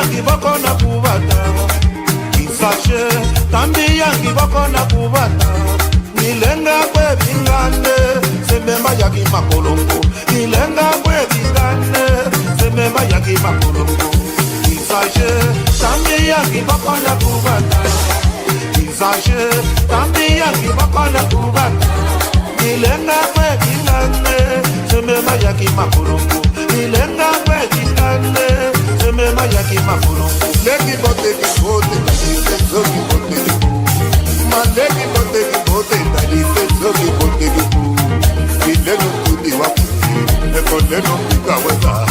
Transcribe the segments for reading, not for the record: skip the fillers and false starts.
yangi boko na kubata Isache tambi yangi boko na kubata Nilenga kwe bingane Semema yaki makolongo Nilenga kwe bingane Semema yaki makolongo Isache tambi yangi boko na kubata Isache tambi yangi boko na kubata Nilenga kwe bingane Semema yaki makolongo Nilenga kwe bingane Semema yaki makolongo Leki bote ki bote Leki bote ki bote Maleki bote ki bote Dalise zogi bote ki bote Ileno tudi wapu Ekoleno pika weza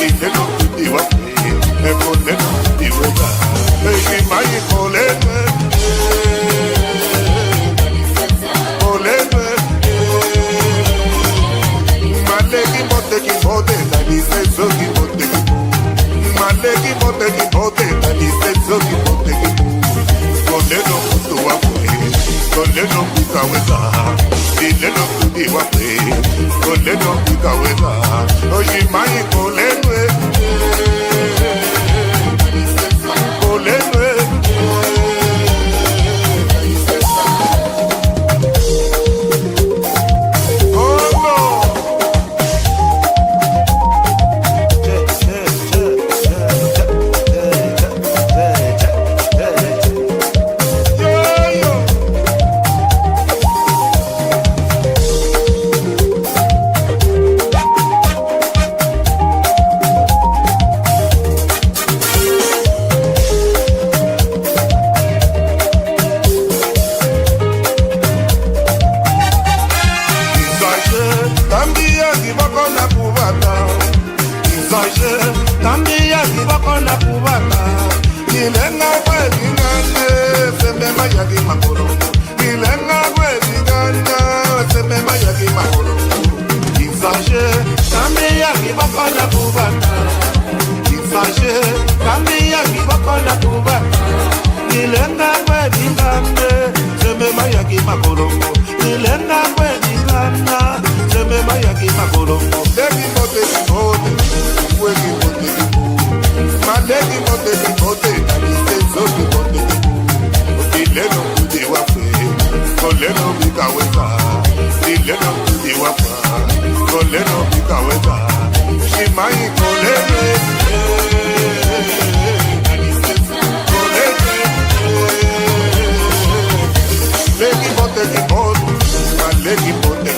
Ileno tudi wapu Ekoleno tudi weza Eki mayi kolene Kolene Maleki bote ki bote Dalise zogi bote ki bote Maleki bote ki bote Dalise zogi bote ki bote Koleno kutu wapu Koleno pika weza Ileno tudi wapu Koleno pika weza Ojimayi koleno Koleno Leki bote